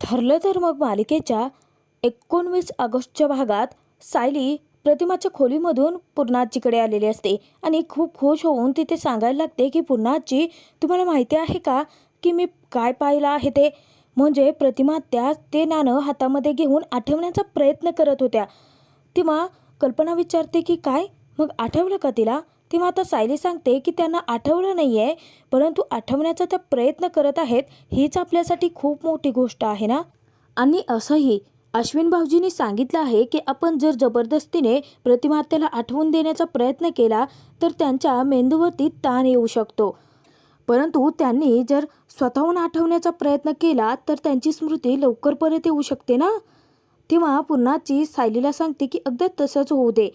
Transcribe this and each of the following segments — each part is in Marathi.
ठरलं तर मग मालिकेच्या 19 ऑगस्टच्या भागात सायली प्रतिमाच्या खोलीमधून पूर्णाजीकडे आलेली असते आणि खूप खुश होऊन तिथे सांगायला लागते की पूर्णाजी, तुम्हाला माहिती आहे का की मी काय पाहिलं आहे ते. म्हणजे प्रतिमा ते नाणं हातामध्ये घेऊन आठवण्याचा प्रयत्न करत होत्या. तेव्हा कल्पना विचारते की काय, मग आठवलं का तिला. तेव्हा आता सायली सांगते की त्यांना आठवलं नाही आहे, परंतु आठवण्याचा त्या प्रयत्न करत आहेत. हीच आपल्यासाठी खूप मोठी गोष्ट आहे ना. आणि असंही अश्विन भाऊजींनी सांगितलं आहे की आपण जर जबरदस्तीने प्रतिमा आत्याला आठवून देण्याचा प्रयत्न केला तर त्यांच्या मेंदूवरती ताण येऊ शकतो, परंतु त्यांनी जर स्वतःहून आठवण्याचा प्रयत्न केला तर त्यांची स्मृती लवकर परत येऊ शकते ना. तेव्हा पुन्हाची सायलीला सांगते की अगदी तसंच होऊ दे.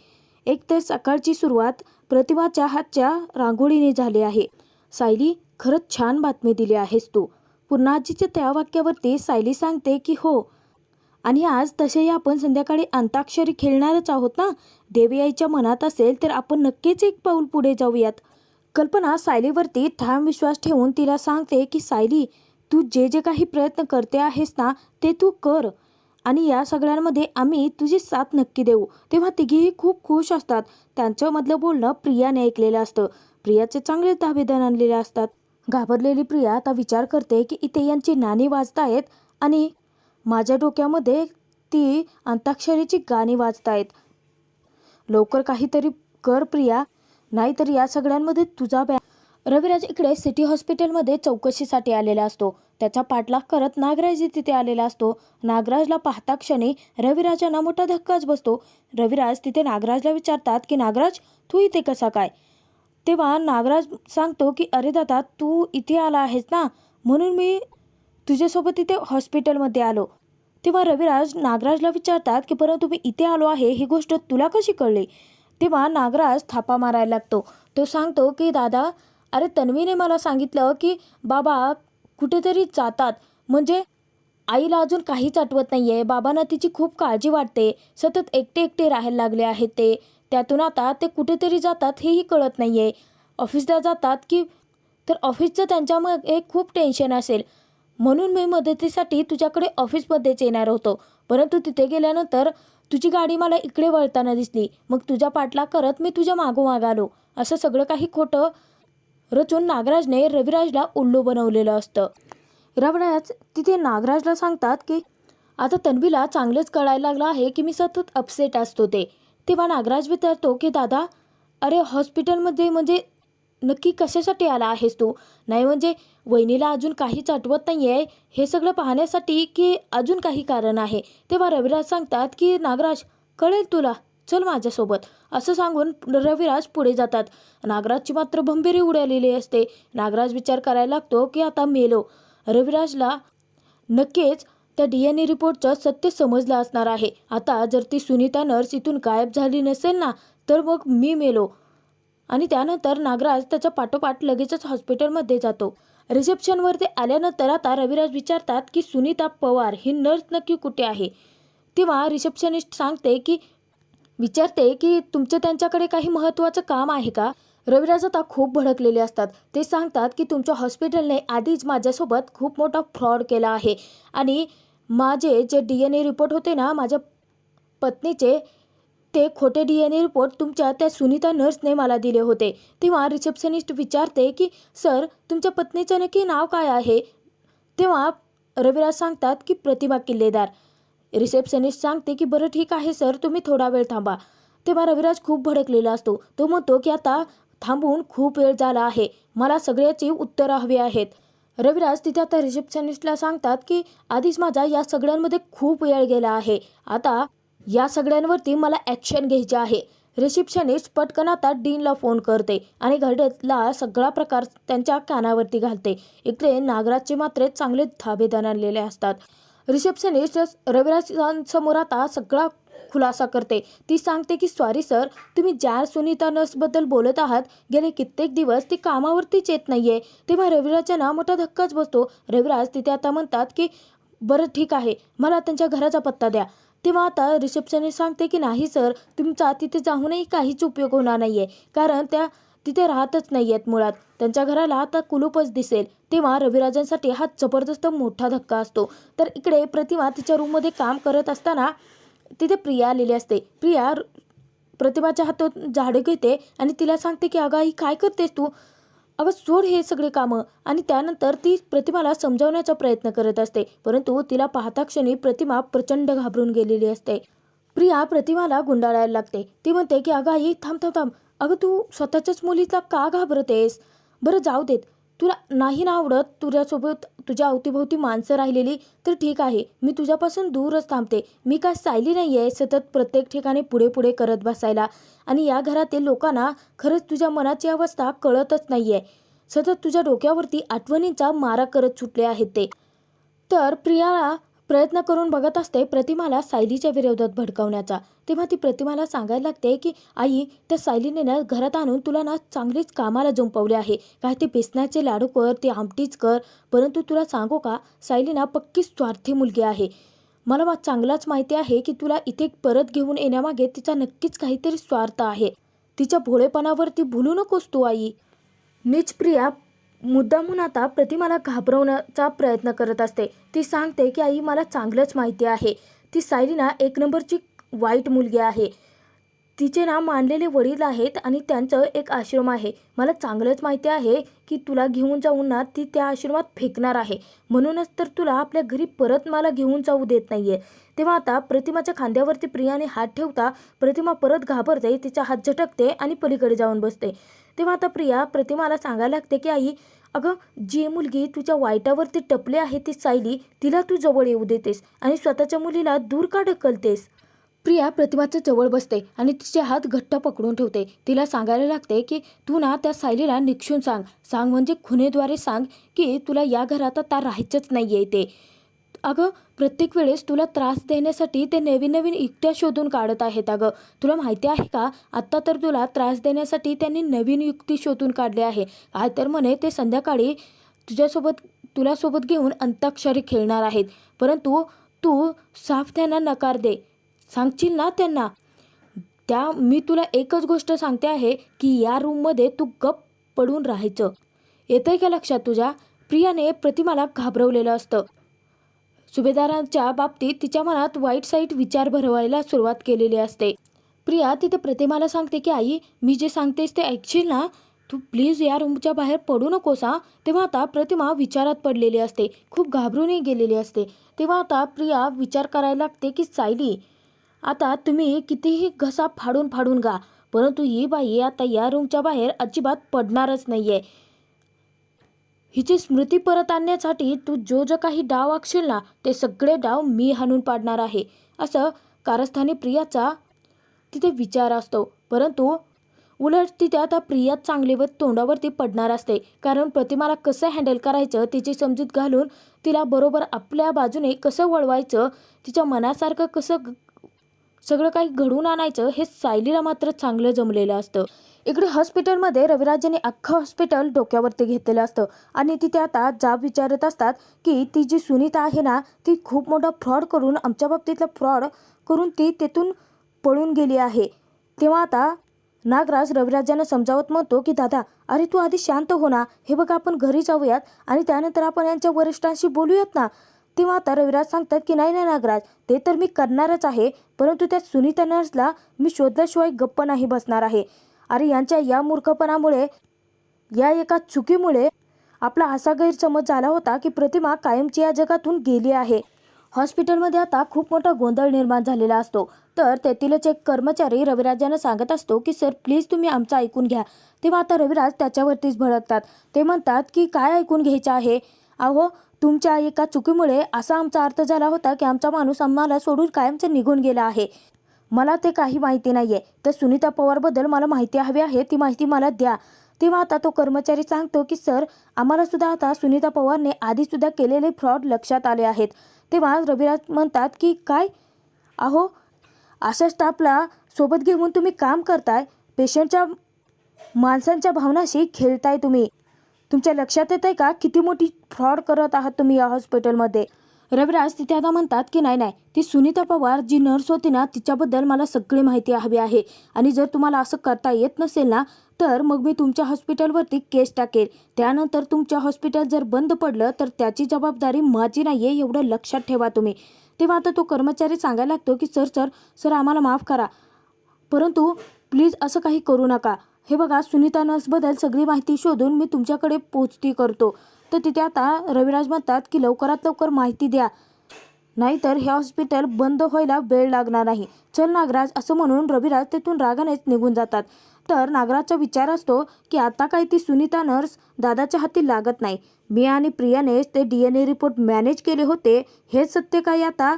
एक तर सकाळची सुरुवात प्रतिमाच्या हातच्या रांगोळीने झाली आहे. सायली, खरंच छान बातमी दिली आहेस तू. पुन्हाजीच्या त्या वाक्यावरती सायली सांगते की हो, आणि आज तसेही आपण संध्याकाळी अंताक्षरी खेळणारच आहोत ना. देवी आईच्या मनात असेल तर आपण नक्कीच एक पाऊल पुढे जाऊयात. कल्पना सायलीवरती ठाम विश्वास ठेवून तिला सांगते की सायली, तू जे जे काही प्रयत्न करते आहेस ना ते तू कर, आणि या सगळ्यांमध्ये आम्ही तुझी साथ नक्की देऊ. तेव्हा तिघीही खूप खुश असतात. त्यांच्यामधलं बोलणं प्रियाने ऐकलेलं असतं. प्रियाचे चांगले दावेदार आणलेले असतात. घाबरलेली प्रिया आता विचार करते की इथे यांची नाणी वाजतायत आणि माझ्या डोक्यामध्ये ती अंताक्षरीची गाणी वाजतायत. लवकर काहीतरी कर प्रिया, नाहीतर या सगळ्यांमध्ये तुझा रविराज इकडे सिटी हॉस्पिटलमध्ये चौकशीसाठी आलेला असतो. त्याचा पाठलाग करत नागराज तिथे आलेला असतो. नागराजला पाहता क्षणी रविराजांना मोठा धक्काच बसतो. रविराज तिथे नागराजला विचारतात की नागराज, तू इथे कसा काय. तेव्हा नागराज सांगतो की अरे दादा, तू इथे आला आहेस ना, म्हणून मी तुझ्यासोबत इथे हॉस्पिटलमध्ये आलो. तेव्हा रविराज नागराजला विचारतात की परंतु मी इथे आलो आहे ही गोष्ट तुला कशी कळली. तेव्हा नागराज थापा मारायला लागतो. तो सांगतो की दादा, अरे तन्वीने मला सांगितलं की बाबा कुठेतरी जातात, म्हणजे आईला अजून काहीच आठवत नाही आहे. बाबांना तिची खूप काळजी वाटते, सतत एकटे एकटे राहायला लागले आहेत ते. त्यातून आता ते कुठेतरी जातात हेही कळत नाही आहे. ऑफिसला जातात की तर ऑफिसचं त्यांच्यामध्ये खूप टेन्शन असेल, म्हणून मी मदतीसाठी तुझ्याकडे ऑफिसमध्येच येणार होतो, परंतु तिथे गेल्यानंतर तुझी गाडी मला इकडे वळताना दिसली. मग तुझा पाठलाग करत मी तुझ्या मागोमाग आलो. असं सगळं काही खोटं रचून नागराजने रविराजला उल्लू बनवलेलं असतं. रविराज तिथे नागराजला सांगतात की आता तन्वीला चांगलंच कळायला लागलं आहे की मी सतत अपसेट असतो ते. तेव्हा नागराज विचारतो की दादा, अरे हॉस्पिटलमध्ये म्हणजे नक्की कशासाठी आला आहेस तू. नाही म्हणजे वहिनीला अजून काहीच आठवत नाही आहे हे सगळं पाहण्यासाठी की अजून काही कारण आहे. तेव्हा रविराज सांगतात की नागराज, कळेल तुला, चल माझ्यासोबत. असं सांगून रविराज पुढे जातात. नागराजची मात्र भंभेरी उडालेली असते. नागराज विचार करायला लागतो की आता मेलो. रविराजला नक्कीच त्या DNA रिपोर्टचं सत्य समजलं असणार आहे. आता जर ती सुनीता नर्स इथून गायब झाली नसेल ना तर मग मी मेलो. आणि त्यानंतर नागराज त्याच्या पाठोपाठ लगेचच हॉस्पिटलमध्ये जातो. रिसेप्शनवर ते आल्यानंतर आता रविराज विचारतात की सुनीता पवार ही नर्स नक्की कुठे आहे. तेव्हा रिसेप्शनिस्ट विचारते की तुमचं त्यांच्याकडे काही महत्त्वाचं काम आहे का. रविराज आता खूप भडकलेले असतात. ते सांगतात की तुमच्या हॉस्पिटलने आधीच माझ्यासोबत खूप मोठा फ्रॉड केला आहे आणि माझे जे DNA रिपोर्ट होते ना माझ्या पत्नीचे, ते खोटे DNA रिपोर्ट तुमच्या त्या सुनीता नर्सने मला दिले होते. तेव्हा रिसेप्शनिस्ट विचारते की सर, तुमच्या पत्नीचं नक्की नाव काय आहे. तेव्हा रविराज सांगतात की प्रतिमा किल्लेदार. रिसेप्शनिस्ट सांगते की बरं ठीक आहे सर, तुम्ही थोडा वेळ थांबा. तेव्हा रविराज खूप भडकलेला असतो. तो म्हणतो की आता थांबून खूप वेळ झाला आहे, मला सगळ्याची उत्तरं हवी आहेत. रविराज तिथे आता रिसेप्शनिस्टला सांगतात की आधीच माझा या सगळ्यांमध्ये खूप वेळ गेला आहे, आता या सगळ्यांवरती मला ॲक्शन घ्यायची आहे. रिसेप्शनिस्ट पटकन आता डीनला फोन करते आणि घडलेला सगळा प्रकार त्यांच्या कानावरती घालते. इकडे नागराजचे मात्र चांगले धाबेदार आणलेले असतात. रिसेप्शनिस्ट रविराजांसमोर आता सगळा खुलासा करते. ती सांगते की सॉरी सर, तुम्ही ज्या सुनीता नर्सबद्दल बोलत आहात गेले कित्येक दिवस ती कामावरतीच येत नाहीये. तेव्हा रविराजांना मोठा धक्काच बसतो. रविराज तिथे आता म्हणतात की बरं ठीक आहे, मला त्यांच्या घराचा पत्ता द्या. तेव्हा आता रिसेप्शनिस्ट सांगते की नाही सर, तुमचा तिथे जाऊनही काहीच उपयोग होणार नाहीये, कारण तिथे राहतच नाही आहेत मुळात. त्यांच्या घराला आता कुलूपच दिसेल. तेव्हा रविराजांसाठी हा जबरदस्त मोठा धक्का असतो. तर इकडे प्रतिमा तिच्या रूममध्ये काम करत असताना तिथे प्रिया आलेली असते. प्रिया प्रतिमाच्या हातून झाडू घेते आणि तिला सांगते की अगं आई काय करतेस तू? अगं सोड हे सगळे कामं. आणि त्यानंतर ती प्रतिमाला समजावण्याचा प्रयत्न करत असते, परंतु तिला पाहता क्षणी प्रतिमा प्रचंड घाबरून गेलेली असते. प्रिया प्रतिमाला गुंडाळायला लागते. ती म्हणते की अगं आई थांब थांब थांब. अगं तू स्वतःच्याच मुलीला का घाबरतेस? बरं जाऊ देत, तुला नाही ना आवडत तुझ्यासोबत तुझ्या अवतीभोवती माणसं राहिलेली, तर ठीक आहे, मी तुझ्यापासून दूरच थांबते. मी काय सायली नाही आहे सतत प्रत्येक ठिकाणी पुढे पुढे करत बसायला. आणि या घरातील लोकांना खरंच तुझ्या मनाची अवस्था कळतच नाही आहे. सतत तुझ्या डोक्यावरती आठवणींचा मारा करत सुटले आहेत ते. तर प्रियाला प्रयत्न करून बघत असते प्रतिमाला सायलीच्या विरोधात भडकावण्याचा. तेव्हा ती प्रतिमाला सांगायला लागते की आई त्या सायलीने ना घरात आणून तुला ना चांगलीच कामाला जुंपवले आहे. काय ते बेसनाचे लाडू कर, ते आमटीच कर. परंतु तुला सांगू का, सायली ना पक्की स्वार्थी मुलगी आहे. मला चांगलाच माहिती आहे की तुला इथे परत घेऊन येण्यामागे तिचा नक्कीच काहीतरी स्वार्थ आहे. तिच्या भोळेपणावरती भुलू नकोस तू आई. नीच प्रिया मुद्दामून आता प्रतिमाला घाबरवण्याचा प्रयत्न करत असते. ती सांगते की आई मला चांगलंच माहिती आहे, ती सायली ना एक नंबरची वाईट मुलगी आहे. तिचे ना मानलेले वडील आहेत आणि त्यांचं एक आश्रम आहे. मला चांगलंच माहिती आहे की तुला घेऊन जाऊन ना ती त्या आश्रमात फेकणार आहे. म्हणूनच तर तुला आपल्या घरी परत मला घेऊन जाऊ देत नाहीये. तेव्हा आता प्रतिमाच्या खांद्यावरती प्रियाने हात ठेवता प्रतिमा परत घाबरते, तिचा हात झटकते आणि पलीकडे जाऊन बसते. तेव्हा आता प्रिया प्रतिमाला सांगायला लागते की आई अगं जी मुलगी तुझ्या वाईटावरती टपली आहे ती सायली, तिला तू जवळ येऊ देतेस आणि स्वतःच्या मुलीला दूर का ढकलतेस? प्रिया प्रतिमाच्या जवळ बसते आणि तिचे हात घट्ट पकडून ठेवते. तिला सांगायला लागते की तू ना त्या सायलीला निक्षून सांग म्हणजे खुनेद्वारे सांग की तुला या घरात आता राहायचंच नाही आहे ते. अगं प्रत्येक वेळेस तुला त्रास देण्यासाठी ते नवीन नवीन युक्त्या शोधून काढत आहेत. अगं तुला माहिती आहे का, आत्ता तर तुला त्रास देण्यासाठी त्यांनी नवीन युक्ती शोधून काढली आहे. काय तर म्हणे ते संध्याकाळी तुला सोबत घेऊन अंताक्षरी खेळणार आहेत. परंतु तू साफ त्यांना नकार दे. सांगशील ना त्यांना? मी तुला एकच गोष्ट सांगते आहे की या रूममध्ये तू गप्प पडून राहायचं. येतंय का लक्षात तुझ्या? प्रियाने प्रतिमाला घाबरवलेलं असतं. सुभेदारांच्या बाबतीत तिच्या मनात वाईट साईट विचार भरवायला सुरुवात केलेली असते. प्रिया तिथे प्रतिमाला सांगते की आई मी जे सांगतेस ते ऐकशील ना? तू प्लीज या रूमच्या बाहेर पडू नकोस हा. तेव्हा आता प्रतिमा विचारात पडलेली असते, खूप घाबरूनही गेलेली असते. तेव्हा आता प्रिया विचार करायला लागते की सायली आता तुम्ही कितीही घसा फाडून फाडून गा, परंतु ही बाई आता या रूमच्या बाहेर अजिबात पडणारच नाही आहे. हिची स्मृती परत आणण्यासाठी तू जो काही डाव आखशील ना ते सगळे डाव मी हाणून पाडणार आहे, असं कारस्थानी प्रियाचा तिथे विचार असतो. परंतु उलट तिथे आता प्रिया चांगलीवर तोंडावरती पडणार असते, कारण प्रतिमाला कसं हँडल करायचं तिची समजूत घालून तिला बरोबर आपल्या बाजूने कसं वळवायचं, तिच्या मनासारखं कसं सगळं काही घडवून आणायचं हे सायलीला मात्र चांगलं जमलेलं असतं. इकडे हॉस्पिटलमध्ये रविराजाने अख्खं हॉस्पिटल डोक्यावरती घेतलेलं असतं आणि तिथे आता जाब विचारत असतात की ती जी सुनीता आहे ना ती खूप मोठा फ्रॉड करून आमच्या बाबतीतला फ्रॉड करून ती तेथून पळून गेली आहे. तेव्हा आता नागराज रविराजांना समजावत म्हणतो की दादा अरे तू आधी शांत हो ना, हे बघा आपण घरी जाऊयात आणि त्यानंतर आपण यांच्या वरिष्ठांशी बोलूयात ना. तेव्हा आता रविराज सांगतात की नाही नाही नागराज, ते तर मी करणारच आहे, परंतु त्या सुनीता नर्सला मी शोधल्याशिवाय गप्प नाही बसणार आहे. अरे यांच्या या मूर्खपणामुळे, या एका चुकीमुळे आपला असा गैरसमज झाला होता की प्रतिमा कायमची या जगातून गेली आहे. हॉस्पिटलमध्ये आता खूप मोठा गोंधळ निर्माण झालेला असतो. तर तेथीलच एक कर्मचारी रविराजांना सांगत असतो की सर प्लीज तुम्ही आमचं ऐकून घ्या. तेव्हा आता रविराज त्याच्यावरतीच भडकतात. ते म्हणतात की काय ऐकून घ्यायचं आहे? अहो तुमच्या एका चुकीमुळे असा आमचा अर्थ झाला होता की आमचा माणूस आम्हाला सोडून कायमचं निघून गेला आहे. मला ते काही माहिती नाही आहे. तर सुनीता पवारबद्दल मला माहिती हवी आहे, ती माहिती मला द्या. तेव्हा आता तो कर्मचारी सांगतो की सर आम्हाला सुद्धा आता सुनीता पवारने आधीसुद्धा केलेले फ्रॉड लक्षात आले आहेत. तेव्हा रविराज म्हणतात की काय? अहो अशा स्टाफला सोबत घेऊन तुम्ही काम करताय, पेशंटच्या माणसांच्या भावनाशी खेळताय तुम्ही. तुमच्या लक्षात येत आहे का किती मोठी फ्रॉड करत आहात तुम्ही या हॉस्पिटलमध्ये? रविराज तिथे आता म्हणतात की नाही ती सुनीता पवार जी नर्स होती ना तिच्याबद्दल मला सगळी माहिती हवी आहे आणि जर तुम्हाला असं करता येत नसेल ना तर मग मी तुमच्या हॉस्पिटलवरती केस टाकेल. त्यानंतर तुमच्या हॉस्पिटल जर बंद पडलं तर त्याची जबाबदारी माझी नाही आहे, एवढं लक्षात ठेवा तुम्ही. तेव्हा आता तो कर्मचारी सांगायला लागतो की सर सर सर आम्हाला माफ करा, परंतु प्लीज असं काही करू नका. हे बघा, सुनीता नर्सबद्दल सगळी माहिती शोधून मी तुमच्याकडे पोचती करतो. तर तिथे आता रविराज म्हणतात की लवकरात लवकर माहिती द्या, नाहीतर हे हॉस्पिटल बंद व्हायला वेळ लागणार नाही. चल नागराज, असं म्हणून रविराज तिथून रागानेच निघून जातात. तर नागराजचा विचार असतो की आता काही ती सुनीता नर्स दादाच्या हाती लागत नाही. मी आणि प्रियानेच ते DNA रिपोर्ट मॅनेज केले होते, हेच सत्य काही आता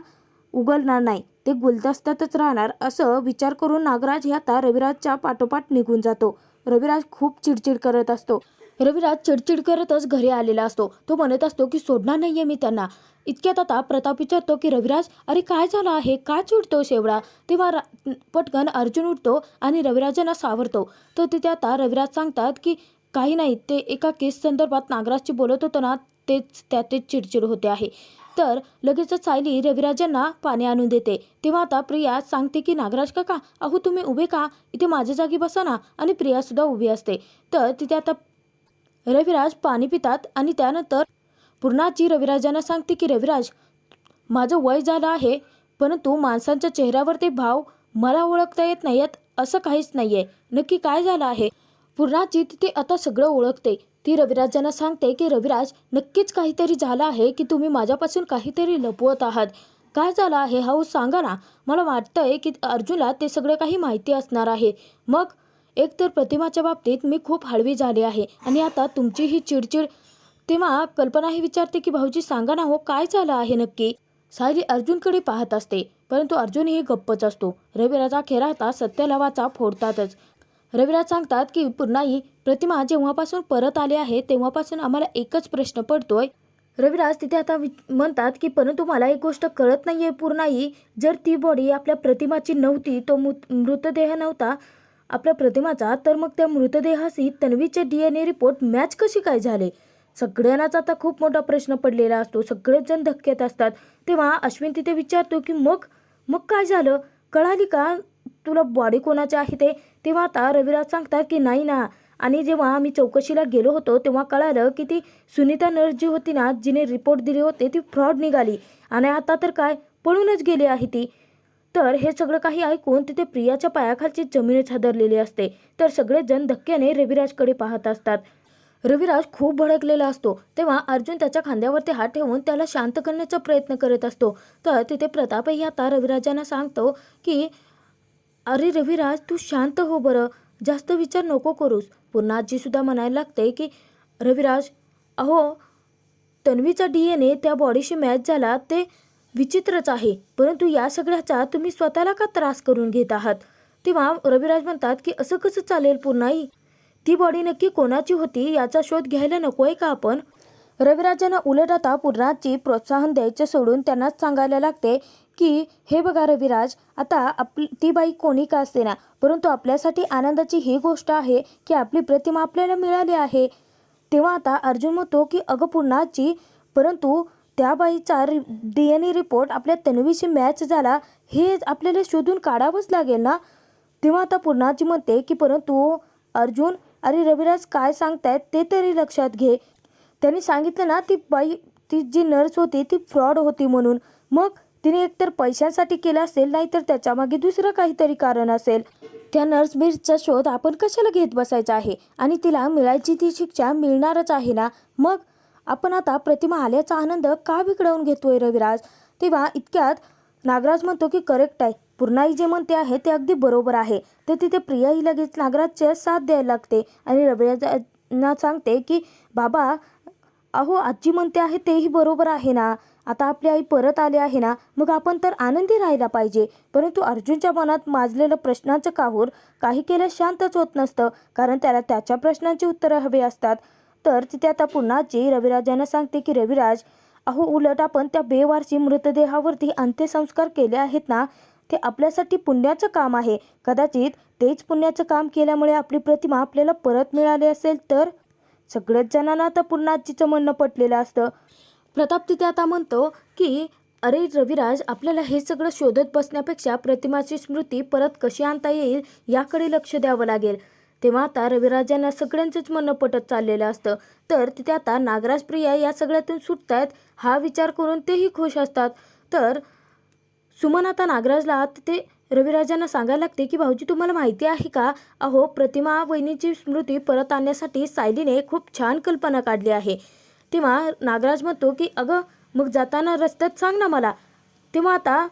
उघडणार नाही, ते गुलदस्त्यातच राहणार, असं विचार करून नागराज हे आता रविराजच्या पाठोपाठ निघून जातो. रविराज खूप चिडचिड करत असतो. रविराज चिडचिड करतच घरी आलेला असतो. तो म्हणत असतो की सोडणार नाहीये मी त्यांना. इतक्यात आता प्रताप विचारतो की रविराज, अरे काय झालं आहे, का चिडतोस एवढा? तेव्हा पटकन अर्जुन उठतो आणि रविराजांना सावरतो. तर तिथे आता रविराज सांगतात की काही नाही, ते एका केस संदर्भात नागराजची बोलत होतं ना, तेच चिडचिड होते आहे. तर लगेचच सायली रविराजांना पाणी आणून देते. तेव्हा आता प्रिया सांगते की नागराज काका, अहो तुम्ही उभे का, इथे माझ्या जागी बसा ना. आणि प्रियासुद्धा उभी असते. तर तिथे आता रविराज पाणी पितात आणि त्यानंतर पूर्णाची रविराजांना सांगते की रविराज, माझं वय झालं आहे, परंतु माणसांच्या चेहऱ्यावर ते भाव मला ओळखता येत नाहीत, असं काहीच नाहीये. नक्की काय झालं आहे? पूर्णाची तिथे आता सगळं ओळखते. ती रविराजांना सांगते की रविराज, नक्कीच काहीतरी झालं आहे की तुम्ही माझ्यापासून काहीतरी लपवत आहात. काय झालं आहे हा सांगा ना. मला वाटतंय की अर्जुनला ते सगळं काही माहिती असणार आहे. मग एकतर प्रतिमाच्या बाबतीत मी खूप हळवी झाली आहे आणि आता तुमची ही चिडचिड. तेव्हा कल्पनाही विचारते की भाऊजी सांगा ना हो, काय झालं आहे नक्की. सायली अर्जुनकडे पाहत असते, परंतु अर्जुनही गप्पच असतो. रविराज अखेर आता सत्याला वाचा फोडतातच. रविराज सांगतात की पूर्णाई, प्रतिमा जेव्हापासून परत आले आहे तेव्हापासून आम्हाला एकच प्रश्न पडतोय. रविराज तिथे आता म्हणतात की परंतु मला एक गोष्ट कळत नाहीये पूर्णाई, जर ती बॉडी आपल्या प्रतिमाची नव्हती, तो मृतदेह नव्हता आपल्या प्रतिमाचा, तर मग त्या मृतदेहाशी तन्वीचे DNA रिपोर्ट मॅच कशी काय झाले? सगळ्यांनाच आता खूप मोठा प्रश्न पडलेला असतो. सगळेच जण धक्क्यात असतात. तेव्हा अश्विन तिथे विचारतो की मग मग काय झालं, कळाली का तुला बॉडी कोणाची आहे ते? तेव्हा आता रविराज सांगतात की नाही ना, आणि जेव्हा आम्ही चौकशीला गेलो होतो तेव्हा कळालं की ती सुनीता नर्स जी होती ना, जिने रिपोर्ट दिले होते, ती फ्रॉड निघाली आणि आता तर काय पळूनच गेली आहे ती. तर हे सगळं काही ऐकून तिथे प्रियाच्या पायाखालची जमीनच हादरलेली असते. तर सगळेजण धक्क्याने रविराजकडे पाहत असतात. रविराज खूप भडकलेला असतो. तेव्हा अर्जुन त्याच्या खांद्यावरती हात ठेवून त्याला शांत करण्याचा प्रयत्न करत असतो. तर तिथे प्रतापही आता रविराजांना सांगतो की अरे रविराज, तू शांत हो बरं, जास्त विचार नको करूस. पुन्हा आजी सुद्धा म्हणायला लागते की रविराज, अहो तन्वीचा DNA त्या बॉडीशी मॅच झाला, ते विचित्रच आहे, परंतु या सगळ्याचा तुम्ही स्वतःला का त्रास करून घेत आहात? तेव्हा रविराज म्हणतात की असं कसं चालेल पूर्णाई, ती बॉडी नक्की कोणाची होती याचा शोध घ्यायला नकोय का आपण? रविराजांना उलट आता पूर्णाची प्रोत्साहन द्यायचे सोडून त्यांनाच सांगायला लागते की हे बघा रविराज, आता ती बाई कोणी का असते ना, परंतु आपल्यासाठी आनंदाची ही गोष्ट आहे की आपली प्रतिमा आपल्याला मिळाली आहे. तेव्हा आता अर्जुन म्हणतो की अगं पूर्णाची, परंतु त्या बाईचा DNA रिपोर्ट आपल्या तन्वीशी मॅच झाला, हे आपल्याला शोधून काढावंच लागेल ना. तेव्हा आता पूर्णाची म्हणते की परंतु अर्जुन, अरे रविराज काय सांगतायत ते तरी लक्षात घे. त्यांनी सांगितलं ना ती बाई, ती जी नर्स होती ती फ्रॉड होती म्हणून. मग तिने एकतर पैशांसाठी केलं असेल, नाहीतर त्याच्यामागे दुसरं काहीतरी कारण असेल. त्या नर्स बीरचा शोध आपण कशाला घेत बसायचा आहे, आणि तिला मिळायची ती शिक्षा मिळणारच आहे ना. मग आपण आता प्रतिमा आल्याचा आनंद का बिघडवून घेतोय रविराज? तेव्हा इतक्यात नागराज म्हणतो की करेक्ट आहे, पूर्णाई जे म्हणते आहे ते अगदी बरोबर आहे. तर तिथे प्रियाही लगेच नागराजच्या साथ द्यायला लागते आणि रविराजांना सांगते की बाबा, अहो आजी म्हणते आहे तेही बरोबर आहे ना, आता आपली आई परत आली आहे ना, मग आपण तर आनंदी राहायला पाहिजे. परंतु अर्जुनच्या मनात माजलेलं प्रश्नांचं काहूर काही केल्यास शांतच होत नसतं, कारण त्याला त्याच्या प्रश्नांची उत्तरं हवी असतात. तर तिथे आता पुन्हा आजी रविराजांना सांगते की रविराज, अहो उलट आपण त्या बेवारसी मृतदेहावरती अंत्यसंस्कार केले आहेत ना, ते आपल्यासाठी पुण्याचं काम आहे. कदाचित तेच पुण्याचं काम केल्यामुळे आपली प्रतिमा आपल्याला परत मिळाली असेल तर. सगळ्याच जणांना आता पुन्हा आजीचं म्हणणं पटलेलं असतं. प्रताप तिथे आता म्हणतो की अरे रविराज, आपल्याला हे सगळं शोधत बसण्यापेक्षा प्रतिमाची स्मृती परत कशी आणता येईल याकडे लक्ष द्यावं लागेल. तेव्हा आता रविराजांना सगळ्यांचंच म्हणणं पटत चाललेलं असतं. तर तिथे आता नागराज प्रिया या सगळ्यातून सुटतायत हा विचार करून तेही खुश असतात. तर सुमन आता नागराजला तिथे रविराजांना सांगायला लागते की भाऊजी तुम्हाला माहिती आहे का, अहो प्रतिमा वहिनीची स्मृती परत आणण्यासाठी सायलीने खूप छान कल्पना काढली आहे. तेव्हा नागराज म्हणतो की अगं मग जाताना रस्त्यात सांग ना मला. तेव्हा आता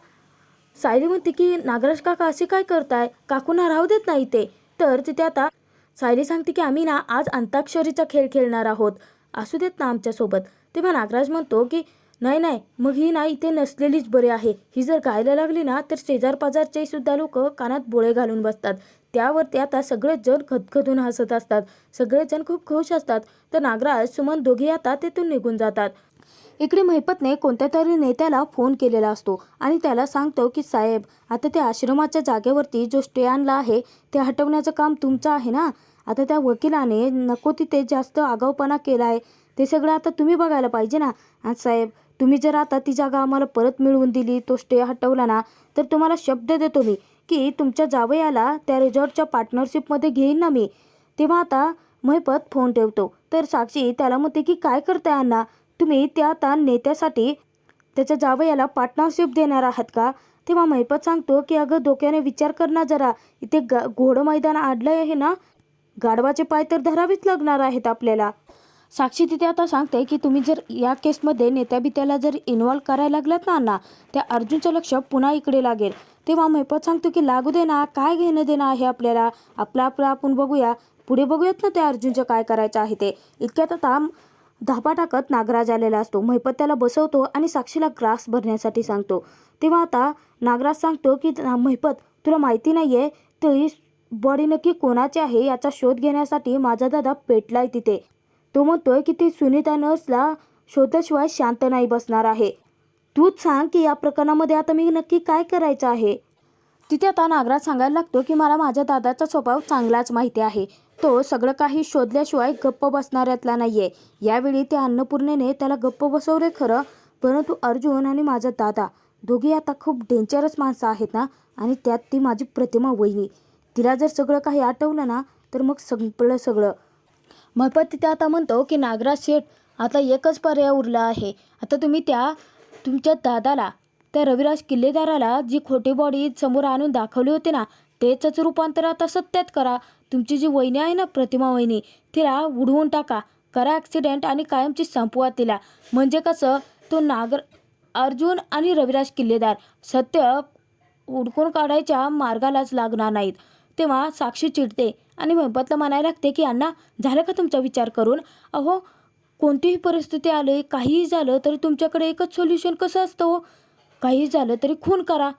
सायली म्हणते की नागराज काका असे काय करताय, काकूंना राहू देत नाही ते. तर तिथे आता सायली सांगते की आम्ही ना आज अंताक्षरीचा खेळ खेळणार आहोत, असू देत ना आमच्यासोबत. तेव्हा नागराज म्हणतो की नाही नाही, मग ही ना इथे नसलेलीच बरे आहे. ही जर गायला लागली ना तर शेजारपाजारचे सुद्धा लोक कानात बोळे घालून बसतात. त्यावरती आता सगळेच जण खदखदून हसत असतात, सगळेजण खूप खुश असतात. तर नागराज सुमन दोघे आता तिथून निघून जातात. इकडे महिपतने कोणत्या तरी नेत्याला फोन केलेला असतो आणि त्याला सांगतो की साहेब आता त्या आश्रमाच्या जागेवरती जो स्टे आणला आहे ते हटवण्याचं काम तुमचं आहे ना. आता त्या वकिलाने नको तिथे जास्त आगाऊपणा केला आहे, ते सगळं आता तुम्ही बघायला पाहिजे ना. आणि साहेब तुम्ही जर आता ती जागा आम्हाला परत मिळवून दिली, तो स्टे हटवला ना, तर तुम्हाला शब्द देतो मी की तुमच्या जावयाला त्या रिसॉर्टच्या पार्टनरशिपमध्ये घेईन ना मी. तेव्हा आता महिपत फोन ठेवतो. तर साक्षी त्याला म्हणते की काय करताय अण्णा, तुम्ही त्या आता नेत्यासाठी त्याच्या जावयाला पार्टनरशिप देणार आहात का. तेव्हा महिपत सांगतो की अगं डोक्याने विचार कर ना जरा, इथे घोडं मैदान आडलं आहे ना, गाढवाचे पाय तर धरावेच लागणार आहेत आपल्याला. साक्षी तिथे आता सांगते की तुम्ही जर या केसमध्ये नेत्याबित्याला जर इन्व्हॉल्व करायला लागलात ना अण्णा, त्या अर्जुनचं लक्ष पुन्हा इकडे लागेल. तेव्हा महिपत सांगतो की लागू दे ना, काय घेणं देणं आहे आपल्याला, आपलं आपण बघूया, पुढे बघूयात ना त्या अर्जुनचं काय करायचं आहे ते. इतक्यात आता धापा टाकत नागराज आलेला असतो. महिपत त्याला बसवतो आणि साक्षीला ग्लास भरण्यासाठी सांगतो. तेव्हा आता नागराज सांगतो की महिपत तुला माहिती नाही आहे ती बॉडी नक्की कोणाची आहे याचा शोध घेण्यासाठी माझा दादा पेटलाय तिथे. तो म्हणतोय की ती सुनीता नर्सला शोधल्याशिवाय शांत नाही बसणार आहे. तूच सांग की या प्रकरणामध्ये आता मी नक्की काय करायचं आहे. तिथे आता नागराज सांगायला लागतो की मला माझ्या दादाचा स्वभाव चांगलाच माहिती आहे, तो सगळं काही शोधल्याशिवाय गप्प बसणाऱ्यातला नाही आहे. यावेळी त्या अन्नपूर्णेने त्याला गप्प बसवले खरं, परंतु अर्जुन आणि माझा दादा दोघे आता खूप डेंजरस माणसं आहेत ना. आणि त्यात ती माझी प्रतिमा वहिनी, तिला जर सगळं काही आठवलं ना तर मग संपलं सगळं. महिपत तिथे आता म्हणतो की नागराज शेठ आता एकच पर्याय उरला आहे. आता तुम्ही तुमच्या दादाला, त्या रविराज किल्लेदाराला जी खोटी बॉडी समोर आणून दाखवली होती ना, तेच रूपांतर आता सत्यात करा. तुमची जी वहिनी आहे ना प्रतिमा वहिनी, तिला उडवून टाका, करा ॲक्सिडेंट आणि कायमची संपवा तिला. म्हणजे कसं तो अर्जुन आणि रविराज किल्लेदार सत्य उडकून काढायच्या मार्गालाच लागणार नाहीत. तेव्हा साक्षी चिडते आणि महिपतला म्हणायला लागते की अण्णा झालं का तुमचा विचार करून. अहो कोणतीही परिस्थिती आली, काहीही झालं तरी तुमच्याकडे एकच सोल्युशन कसं असतं हो, काही झालं तरी खून करा.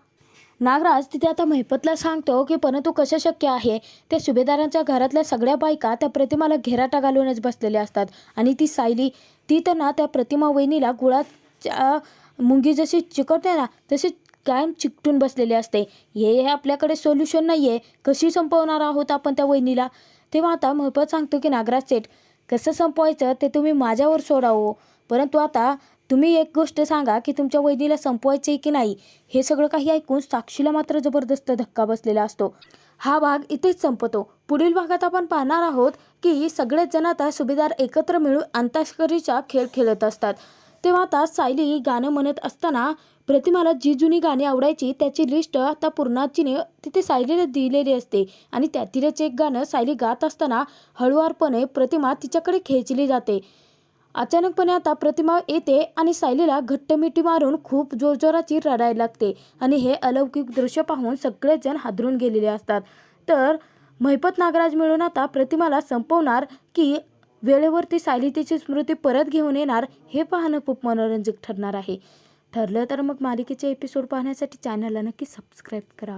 नागराज तिथे आता महिपतला सांगतो की परंतु कसं शक्य आहे, त्या सुभेदारांच्या घरातल्या सगळ्या बायका त्या प्रतिमाला घेराटा घालूनच बसलेल्या असतात आणि ती सायली ती तर ना त्या प्रतिमा वहिनीला गुळाच्या मुंगी जशी चिकटते ना तशी कायम चिकटून बसलेली असते. हे आपल्याकडे सोल्युशन नाही आहे, कशी संपवणार आहोत आपण त्या वहिनीला. तेव्हा आता महिपत सांगतो की नागराज सेठ कसं संपवायचं ते तुम्ही माझ्यावर सोडावं, परंतु आता तुम्ही एक गोष्ट सांगा की तुमच्या वहिनीला संपवायचे की नाही. हे सगळं काही ऐकून साक्षीला मात्र जबरदस्त धक्का बसलेला असतो. हा भाग इथेच संपतो. पुढील भागात आपण पाहणार आहोत की सगळेच जण आता सुभेदार एकत्र मिळून अंताक्षरीचा खेळ खेळत असतात. तेव्हा आता सायली गाणं म्हणत असताना प्रतिमाला जी जुनी गाणी आवडायची त्याची लिस्ट आता पूर्णाजीने तिथे सायलीला दिलेली असते आणि त्यातीलच एक गाणं सायली गात असताना हळुवारपणे प्रतिमा तिच्याकडे खेचली जाते. अचानकपणे आता प्रतिमा येते आणि सायलीला घट्ट मिठी मारून खूप जोरजोराची रडायला लागते आणि हे अलौकिक दृश्य पाहून सगळेजण हादरून गेलेले असतात. तर महिपत नागराज मिळून आता प्रतिमाला संपवणार की वेळेवरती सायली तिची स्मृती परत घेऊन येणार हे पाहणं खूप मनोरंजक ठरणार आहे. ठरलं तर मग मालिकेचे एपिसोड पाहण्यासाठी चॅनलला नक्की सबस्क्राईब करा.